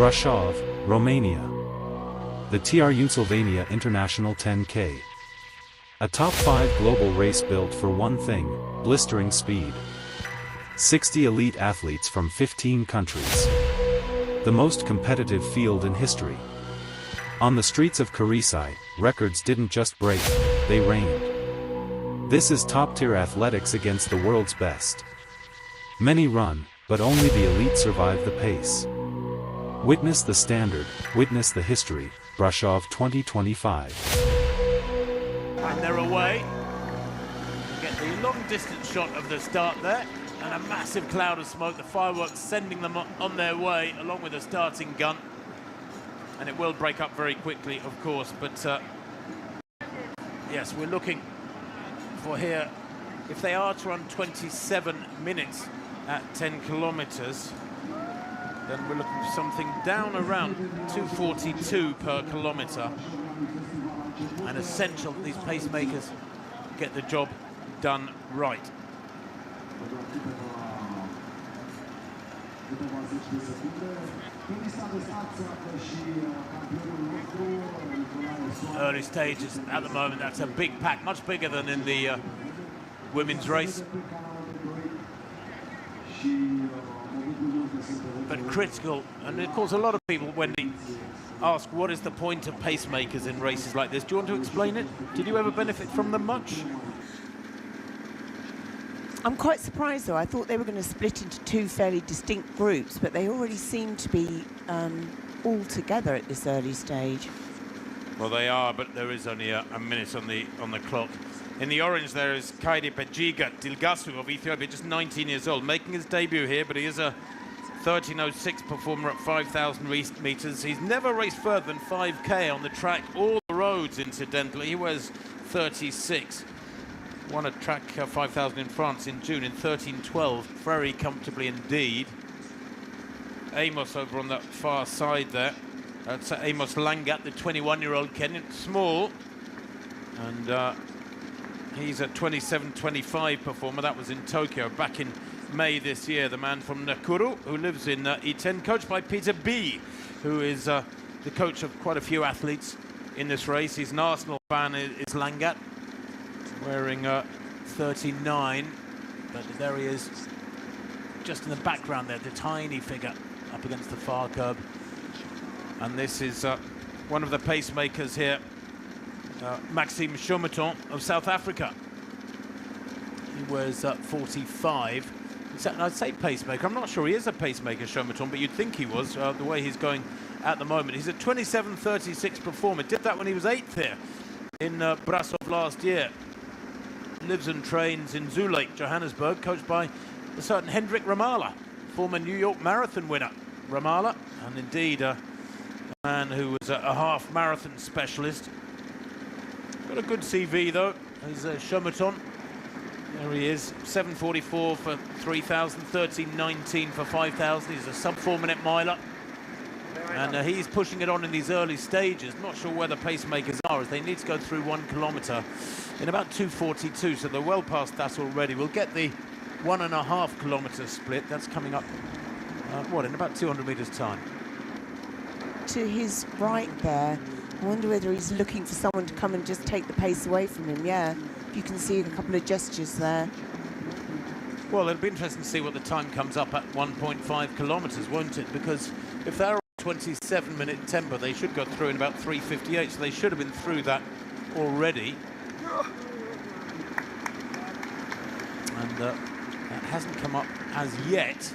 Brasov, Romania. The tRUNsylvania International 10K. A top 5 global race built for one thing, blistering speed. 60 elite athletes from 15 countries. The most competitive field in history. On the streets of Coresi, records didn't just break, they reigned. This is top-tier athletics against the world's best. Many run, but only the elite survive the pace. Witness the standard, witness the history, Brasov 2025. And they're away. Get the long-distance shot of the start there, and a massive cloud of smoke, the fireworks sending them on their way, along with the starting gun. And it will break up very quickly, of course, but yes, we're looking for here, if they are to run 27 minutes at 10 kilometers, then we're looking for something down around 2:42 per kilometer. And essential that these pacemakers get the job done right. Early stages at the moment, that's a big pack, much bigger than in the women's race. But critical, and of course a lot of people, when they ask what is the point of pacemakers in races like this, do you want to explain it? Did you ever benefit from them much? I'm quite surprised though. I thought they were going to split into two fairly distinct groups, but they already seem to be all together at this early stage. Well, they are, but there is only a minute on the clock. In the orange there is Khairi Bejiga Khairi of Ethiopia, just 19 years old, making his debut here, but he is a 13:06 performer at 5,000 meters. He's never raced further than 5K on the track, all the roads incidentally. He wears 36. Won a track 5,000 in France in June in 13:12, very comfortably indeed. Amos over on the far side there. That's Amos Langat, the 21-year-old Kenyan, small. And he's a 27:25 performer. That was in Tokyo back in May this year. The man from Nakuru, who lives in Iten, coached by Peter B, who is the coach of quite a few athletes in this race. He's an Arsenal fan, is Langat, wearing 39. But there he is, just in the background there, the tiny figure up against the far curb. And this is one of the pacemakers here, Maxime Chaumeton of South Africa. He wears 45. I'd say pacemaker. I'm not sure he is a pacemaker, Chaumeton, but you'd think he was, the way he's going at the moment. He's a 27:36 performer. Did that when he was 8th here in Brasov last year. Lives and trains in Zoo Lake, Johannesburg, coached by a certain Hendrik Ramala, former New York Marathon winner. Ramala, and indeed a man who was a half marathon specialist. Got a good CV though. He's Chaumeton. There he is, 7:44 for 3,000, 13:19 for 5,000. He's a sub 4-minute miler. And he's pushing it on in these early stages. Not sure where the pacemakers are, as they need to go through 1 kilometre in about 2:42, so they're well past that already. We'll get the 1.5 kilometre split. That's coming up, in about 200 metres time. To his right there, I wonder whether he's looking for someone to come and just take the pace away from him. Yeah, you can see a couple of gestures there. Well, it'll be interesting to see what the time comes up at 1.5 kilometres, won't it? Because if they're 27-minute tempo, they should go through in about 3:58, so they should have been through that already. And that hasn't come up as yet,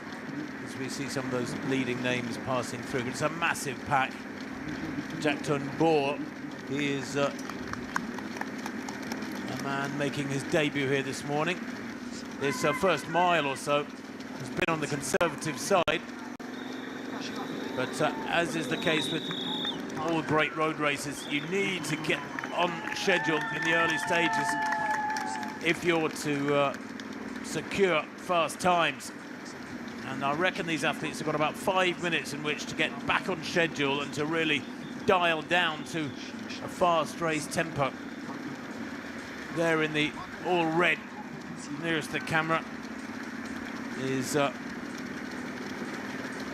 as we see some of those leading names passing through. But it's a massive pack. Jack Turnbull, he is a man making his debut here this morning. This first mile or so has been on the conservative side. But as is the case with all great road races, you need to get on schedule in the early stages if you're to secure fast times. And I reckon these athletes have got about 5 minutes in which to get back on schedule and to really dial down to a fast race tempo. There in the all red, nearest the camera, is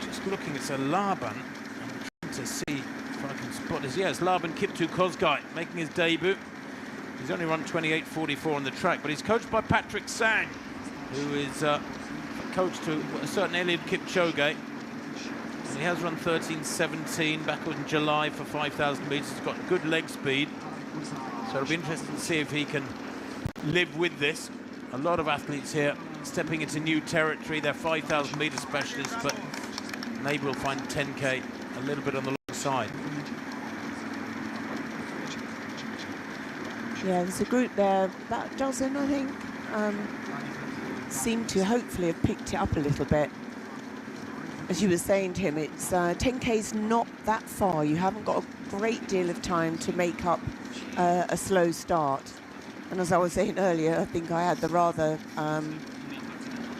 just looking, it's a Laban, and to see if I can spot this. Yes, Laban Kiptu Kozgai making his debut. He's only run 28.44 on the track, but he's coached by Patrick Sang, who is coach to a certain Eliud Kipchoge. And he has run 13.17 back in July for 5,000 meters. He's got good leg speed, so it'll be interesting to see if he can live with this. A lot of athletes here stepping into new territory. They're 5,000 meter specialists, but maybe we'll find 10K a little bit on the long side. Yeah, there's a group there, about a dozen, I think, seem to hopefully have picked it up a little bit. As you were saying, Tim, it's 10K's not that far. You haven't got a great deal of time to make up a slow start. And as I was saying earlier, I think I had the rather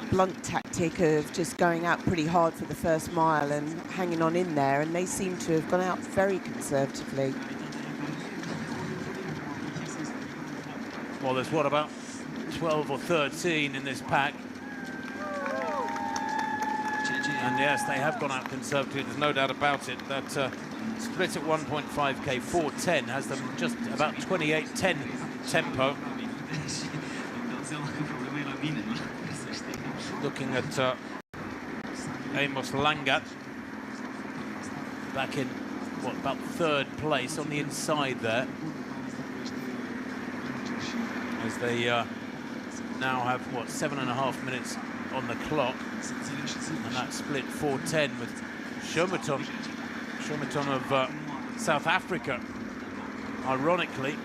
blunt tactic of just going out pretty hard for the first mile and hanging on in there, and they seem to have gone out very conservatively. Well, there's what, about 12 or 13 in this pack. And yes, they have gone out conservative, there's no doubt about it. That split at 1.5K, 4:10 has them just about 28:10 tempo. Looking at Amos Langat, back in, what, about third place on the inside there. As they now have, what, 7.5 minutes on the clock. And that split 4:10 with Chaumeton of South Africa, ironically,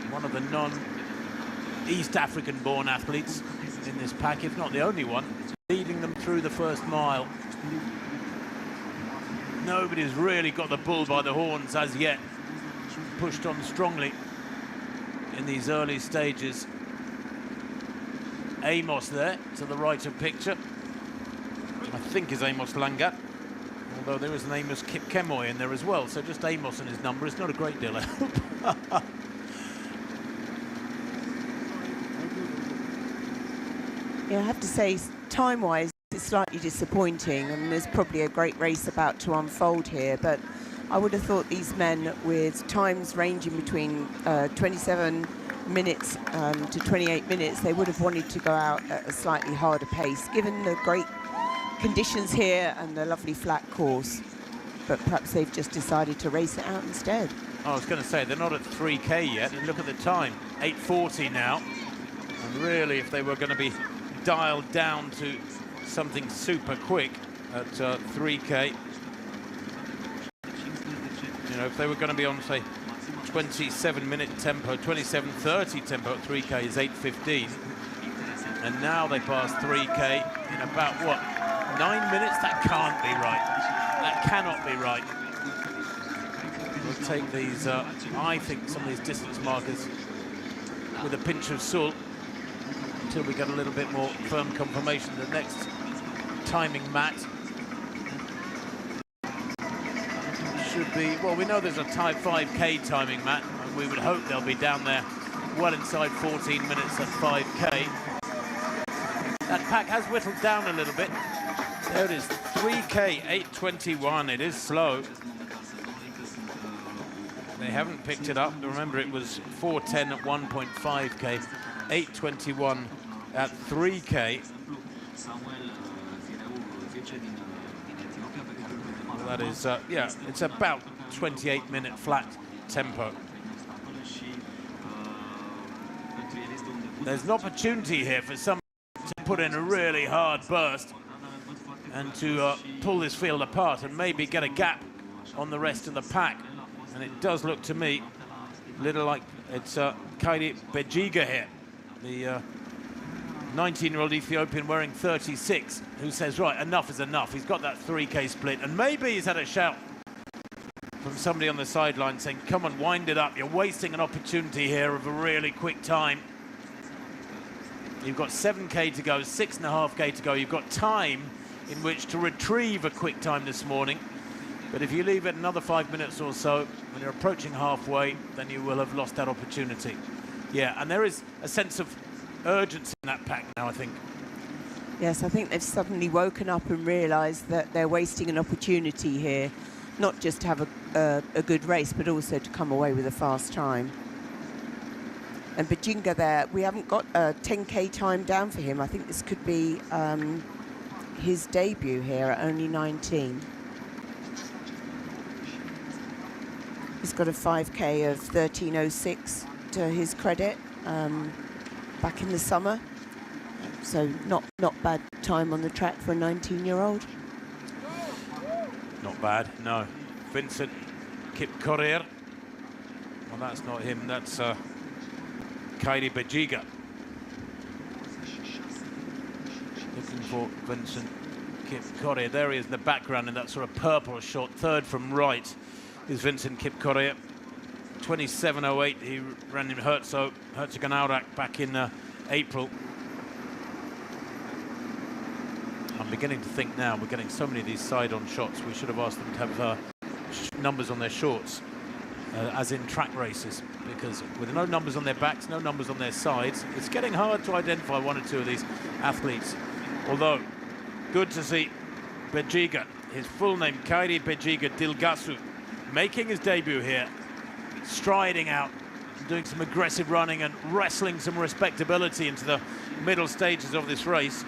one of the non-East African-born athletes in this pack, if not the only one, leading them through the first mile. Nobody's really got the bull by the horns as yet. Pushed on strongly in these early stages. Amos there to the right of picture, I think is Amos Langat, although there is an Amos Kipkemoy in there as well, so just Amos and his number is not a great deal of help. Yeah, I have to say, time-wise, it's slightly disappointing. I mean, there's probably a great race about to unfold here, but I would have thought these men with times ranging between 27 minutes to 28 minutes, they would have wanted to go out at a slightly harder pace, given the great conditions here and the lovely flat course. But perhaps they've just decided to race it out instead. I was going to say, they're not at 3K yet, and look at the time, 8:40 now. And really, if they were going to be dialed down to something super quick at 3K, you know, if they were going to be on, say, 27-minute tempo, 27:30 tempo at 3K is 8:15. And now they pass 3K in about, what, 9 minutes? That can't be right. That cannot be right. We'll take these, I think, some of these distance markers with a pinch of salt until we get a little bit more firm confirmation. The next timing mat should be, well, we know there's a 5K timing mat, and we would hope they'll be down there well inside 14 minutes at 5K. That pack has whittled down a little bit. There it is, 3K, 8:21. It is slow. They haven't picked it up. Remember, it was 4:10 at 1.5K, 8:21 at 3K. Well, that is, yeah, it's about 28-minute flat tempo. There's an opportunity here for some to put in a really hard burst and to pull this field apart and maybe get a gap on the rest of the pack. And it does look to me a little like it's Khairi Bejiga here, the 19-year-old Ethiopian wearing 36, who says, right, enough is enough. He's got that 3K split, and maybe he's had a shout from somebody on the sideline saying, come on, wind it up. You're wasting an opportunity here of a really quick time. You've got 7K to go, 6.5K to go. You've got time in which to retrieve a quick time this morning. But if you leave it another 5 minutes or so, when you're approaching halfway, then you will have lost that opportunity. Yeah, and there is a sense of urgency in that pack now, I think. Yes, I think they've suddenly woken up and realised that they're wasting an opportunity here. not just to have a good race, but also to come away with a fast time. And Bejiga there, we haven't got a 10K time down for him. I think this could be his debut here at only 19. He's got a 5K of 13:06 to his credit back in the summer. So not bad time on the track for a 19-year-old. Not bad, no. Vincent Kipkorir. Well, that's not him, that's Khairi Bejiga. Looking for Vincent Kipkorir. There he is in the background in that sort of purple short. Third from right is Vincent Kipkorir. 27:08, he ran in Herzogenaurach back in April. I'm beginning to think now, we're getting so many of these side-on shots, we should have asked them to have numbers on their shorts, as in track races, because with no numbers on their backs, no numbers on their sides, it's getting hard to identify one or two of these athletes. Although, good to see Bejiga, his full name, Khairi Bejiga Dilgasu, making his debut here, striding out, doing some aggressive running and wrestling some respectability into the middle stages of this race.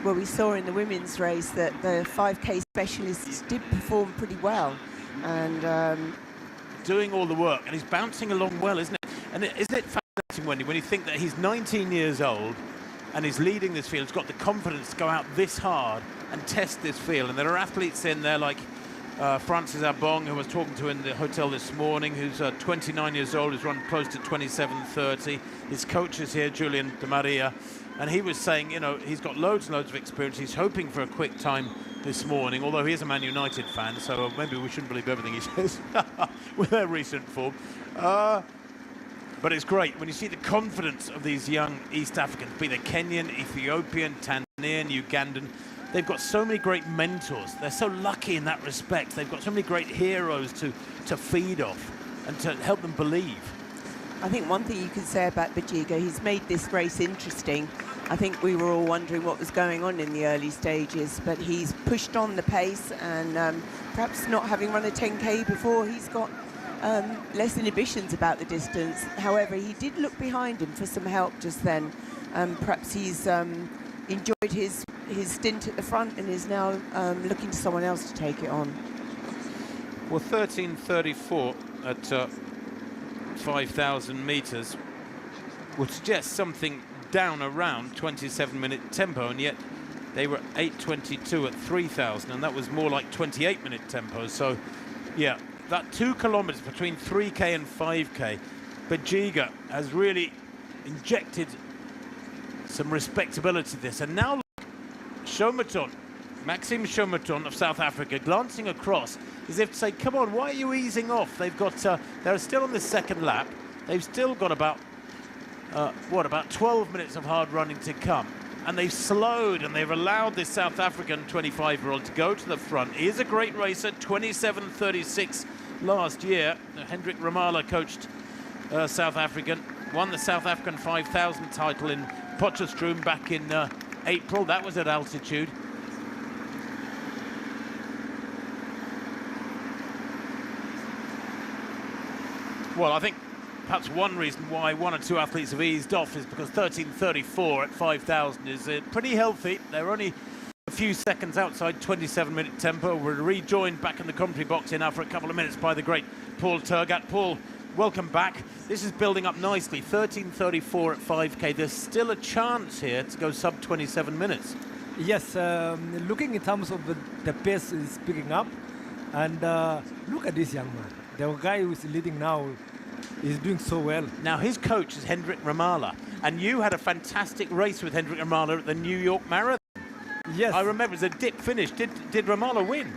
Well, we saw in the women's race that the 5K specialists did perform pretty well, and doing all the work, and he's bouncing along well, isn't it? And isn't it fascinating, Wendy, when you think that he's 19 years old and he's leading this field, he's got the confidence to go out this hard and test this field, and there are athletes in there like Francis Abong, who I was talking to in the hotel this morning, who's 29 years old, who's run close to 27:30. His coach is here, Julian De Maria, and he was saying, you know, he's got loads and loads of experience. He's hoping for a quick time this morning, although he is a Man United fan, so maybe we shouldn't believe everything he says with their recent form. But it's great when you see the confidence of these young East Africans, be they Kenyan, Ethiopian, Tanzanian, Ugandan. They've got so many great mentors. They're so lucky in that respect. They've got so many great heroes to feed off and to help them believe. I think one thing you can say about Bejiga, he's made this race interesting. I think we were all wondering what was going on in the early stages, but he's pushed on the pace, and perhaps not having run a 10K before, he's got less inhibitions about the distance. However, he did look behind him for some help just then. Perhaps he's enjoyed his stint at the front and is now looking to someone else to take it on. Well, 13:34 at 5,000 meters would suggest something down around 27-minute tempo, and yet they were 8:22 at 3,000, and that was more like 28-minute tempo. So, yeah, that 2 kilometers between 3K and 5K, Bejiga has really injected some respectability to this. And now look, Chaumeton, Maxime Chaumeton of South Africa, glancing across as if to say, come on, why are you easing off? They've got, they're still on the second lap. They've still got about, about 12 minutes of hard running to come. And they've slowed and they've allowed this South African 25-year-old to go to the front. He is a great racer, 27:36 last year. Hendrik Ramala coached South African, won the South African 5,000 title in Potchefstroom back in April. That was at altitude. Well, I think perhaps one reason why one or two athletes have eased off is because 13:34 at 5,000 is pretty healthy. They're only a few seconds outside 27-minute tempo. We're rejoined back in the commentary box here now for a couple of minutes by the great Paul Turgat. Paul, welcome back. This is building up nicely. 13:34 at 5K. There's still a chance here to go sub 27 minutes. Yes, looking in terms of the pace is picking up. And look at this young man. The guy who's leading now is doing so well. Now, his coach is Hendrik Ramala. And you had a fantastic race with Hendrik Ramala at the New York Marathon. Yes. I remember it was a dip finish. Did Ramala win?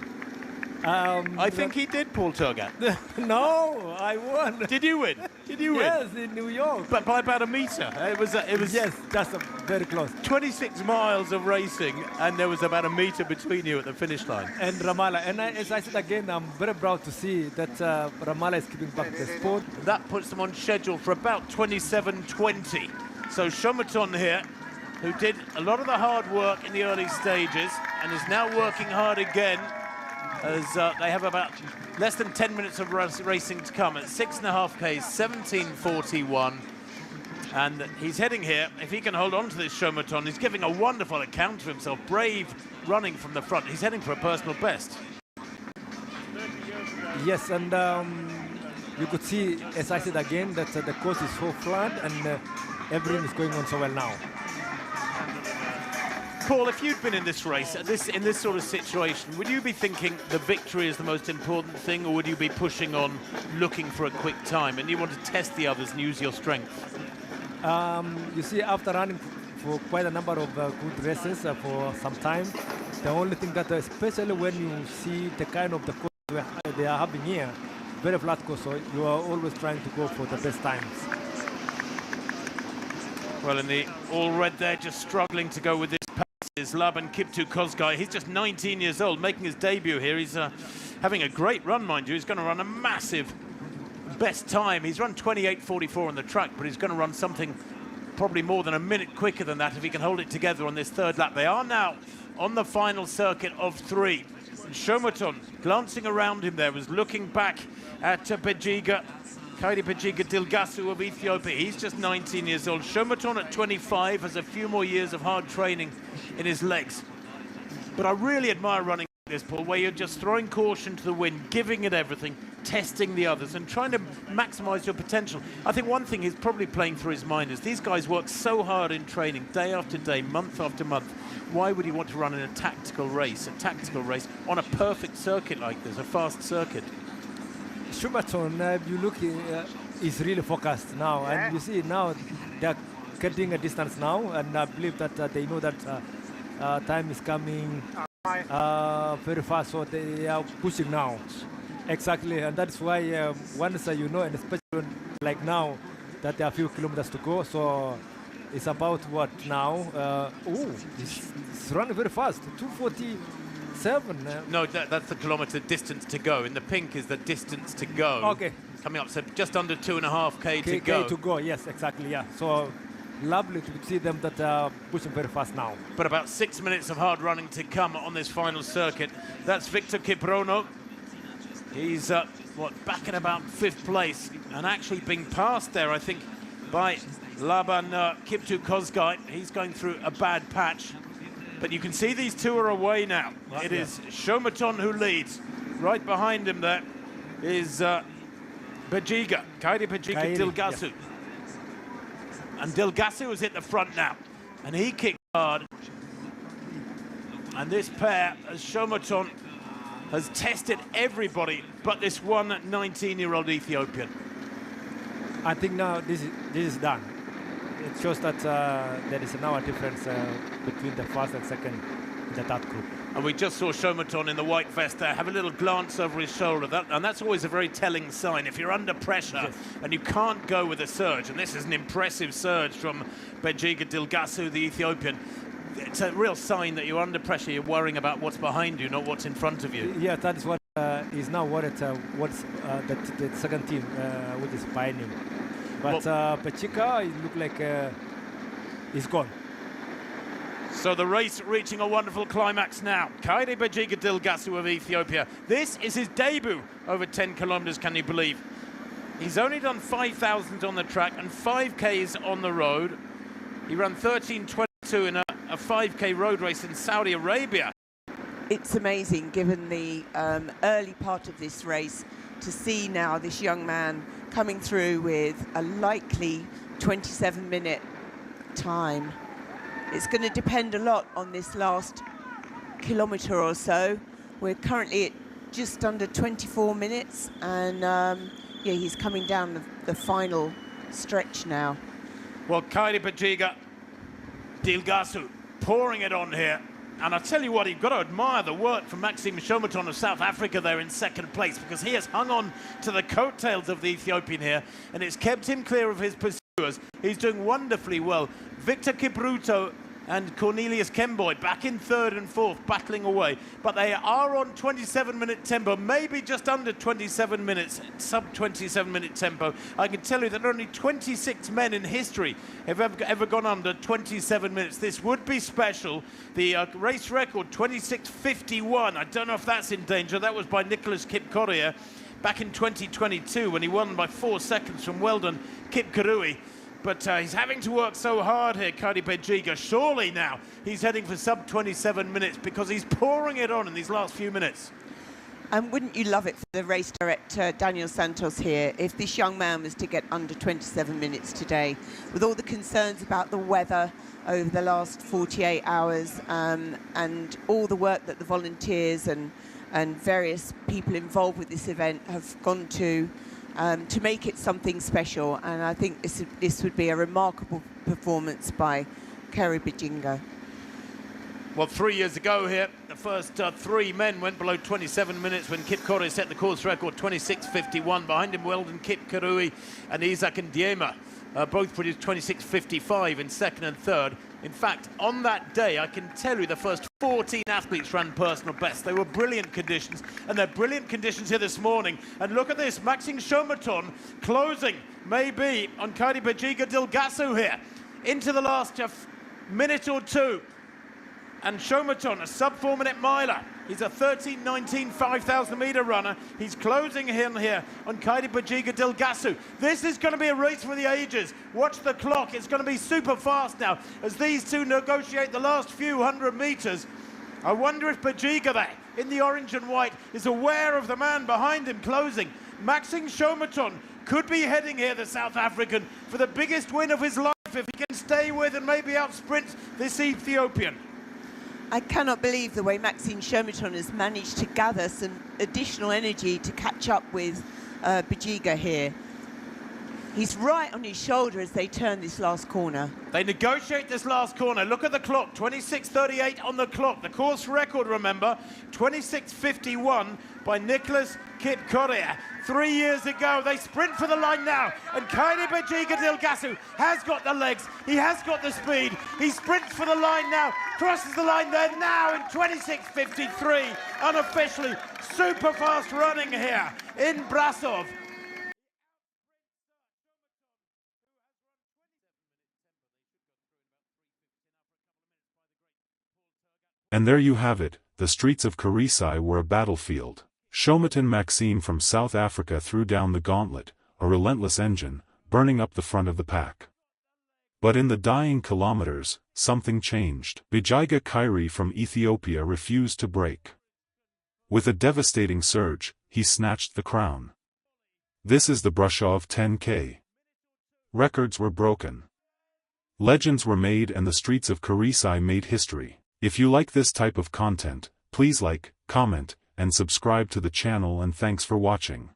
I think he did, Paul Turgat. No, I won. Did you win? Did you win? Yes, in New York. But by about a metre. It was yes, just very close. 26 miles of racing, and there was about a metre between you at the finish line. And Ramala, and as I said again, I'm very proud to see that Ramala is keeping back the sport. That puts them on schedule for about 27:20. So Chaumeton here who did a lot of the hard work in the early stages and is now working hard again as they have about less than 10 minutes of racing to come at 6.5 Ks, 17:41. And he's heading here. If he can hold on to this Chaumeton, he's giving a wonderful account of himself. Brave running from the front. He's heading for a personal best. Yes, and you could see, as I said again, that the course is so flat and everything is going on so well now. Paul, if you'd been in this race, in this sort of situation, would you be thinking the victory is the most important thing, or would you be pushing on, looking for a quick time, and you want to test the others and use your strength? You see, after running for quite a number of good races for some time, the only thing that, especially when you see the kind of the course they are having here, very flat course, so you are always trying to go for the best times. Well, in the all red there, just struggling to go with this pace is Laban Kiptu Kozgai. He's just 19 years old, making his debut here. He's having a great run, mind you. He's going to run a massive best time. He's run 28:44 on the track, but he's going to run something probably more than a minute quicker than that if he can hold it together on this third lap. They are now on the final circuit of 3. Chaumeton, glancing around him there, was looking back at Bejiga Khairi Dilgasu of Ethiopia. He's just 19 years old. Chaumeton at 25 has a few more years of hard training in his legs. But I really admire running like this, Paul, where you're just throwing caution to the wind, giving it everything, testing the others and trying to maximize your potential. I think one thing he's probably playing through his mind is these guys work so hard in training, day after day, month after month. Why would he want to run in a tactical race on a perfect circuit like this, a fast circuit? Chaumeton, you look, is really focused now, and you see now they're getting a distance now, and I believe that they know that time is coming very fast, so they are pushing now. Exactly, and that's why once you know, and especially like now, that there are a few kilometers to go, so it's about what now? It's running very fast, 2:47. No, that's the kilometre distance to go. In the pink is the distance to go. Okay. Coming up, so just under 2.5 K to go. To go, yes, exactly, yeah. So lovely to see them that are pushing very fast now. But about 6 minutes of hard running to come on this final circuit. That's Victor Kiprono. He's back in about 5th place and actually being passed there, I think, by Laban Kiptu Kozgai. He's going through a bad patch. But you can see these two are away now. Well, it is Chaumeton who leads. Right behind him there is Bejiga Khairi Dilgasu. Yes. And Dilgasu is at the front now. And he kicked hard. And this pair, as Chaumeton, has tested everybody but this one 19-year-old Ethiopian. I think now this is done. It shows that there is now a difference between the first and second in the that group. And we just saw Chaumeton in the white vest there have a little glance over his shoulder, and that's always a very telling sign. If you're under pressure and you can't go with a surge, and this is an impressive surge from Bejiga Dilgasu, the Ethiopian, it's a real sign that you're under pressure. You're worrying about what's behind you, not what's in front of you. Yeah, that is what is now what the second team which is pioneering. But Bejiga, it looked like he's gone. So the race reaching a wonderful climax now. Khairi Bejiga Dilgasu of Ethiopia. This is his debut over 10 kilometers, can you believe? He's only done 5,000 on the track and 5Ks on the road. He ran 13:22 in a 5K road race in Saudi Arabia. It's amazing, given the early part of this race, to see now this young man coming through with a likely 27-minute time. It's going to depend a lot on this last kilometre or so. We're currently at just under 24 minutes, and yeah, he's coming down the final stretch now. Well, Khairi Bejiga Dilgasu pouring it on here. And I tell you what, you've got to admire the work from Maxime Chaumeton of South Africa there in second place, because he has hung on to the coattails of the Ethiopian here, and it's kept him clear of his pursuers. He's doing wonderfully well. Victor Kipruto and Cornelius Kemboy back in third and fourth, battling away. But they are on 27-minute tempo, maybe just under 27 minutes, sub 27-minute tempo. I can tell you that only 26 men in history have ever gone under 27 minutes. This would be special. The race record, 26:51. I don't know if that's in danger. That was by Nicholas Kipkoria back in 2022 when he won by 4 seconds from well-done Kip Khairi. But he's having to work so hard here, Khairi Bejiga. Surely now he's heading for sub 27 minutes because he's pouring it on in these last few minutes. And wouldn't you love it for the race director, Daniel Santos here, if this young man was to get under 27 minutes today, with all the concerns about the weather over the last 48 hours and all the work that the volunteers and various people involved with this event have gone to make it something special. And I think this would be a remarkable performance by Khairi Bejiga. Well, 3 years ago here, the first 3 men went below 27 minutes when Kip Khairi set the course record, 26:51. Behind him, Weldon, Kip Khairi and Isaac Ndiema both produced 26:55 in second and third. In fact, on that day, I can tell you the first 14 athletes ran personal bests. They were brilliant conditions, and they're brilliant conditions here this morning. And look at this, Maxime Chaumeton closing, maybe, on Khairi Bejiga Dilgasu here, into the last minute or two. And Chaumeton, a sub-4-minute miler. He's a 13:19 5,000-meter runner. He's closing him here on Khairi Bejiga Dilgasu. This is going to be a race for the ages. Watch the clock. It's going to be super fast now as these two negotiate the last few hundred meters. I wonder if Bejiga there, in the orange and white, is aware of the man behind him closing. Maxime Chaumeton could be heading here, the South African, for the biggest win of his life if he can stay with and maybe outsprint this Ethiopian. I cannot believe the way Maxime Chaumeton has managed to gather some additional energy to catch up with Bejiga here. He's right on his shoulder as they turn this last corner. They negotiate this last corner. Look at the clock, 26:38 on the clock. The course record, remember, 26:51 by Nicholas Kipkoria. 3 years ago, they sprint for the line now, and Khairi Bejiga Dilgasu has got the legs, he has got the speed, he sprints for the line now, crosses the line there now in 26:53, unofficially, super fast running here in Brasov. And there you have it, the streets of Coresi were a battlefield. Chaumeton Maxime from South Africa threw down the gauntlet, a relentless engine, burning up the front of the pack. But in the dying kilometers, something changed. Bejiga Khairi from Ethiopia refused to break. With a devastating surge, he snatched the crown. This is the Brasov 10K. Records were broken. Legends were made and the streets of Coresi made history. If you like this type of content, please like, comment, and subscribe to the channel, and thanks for watching.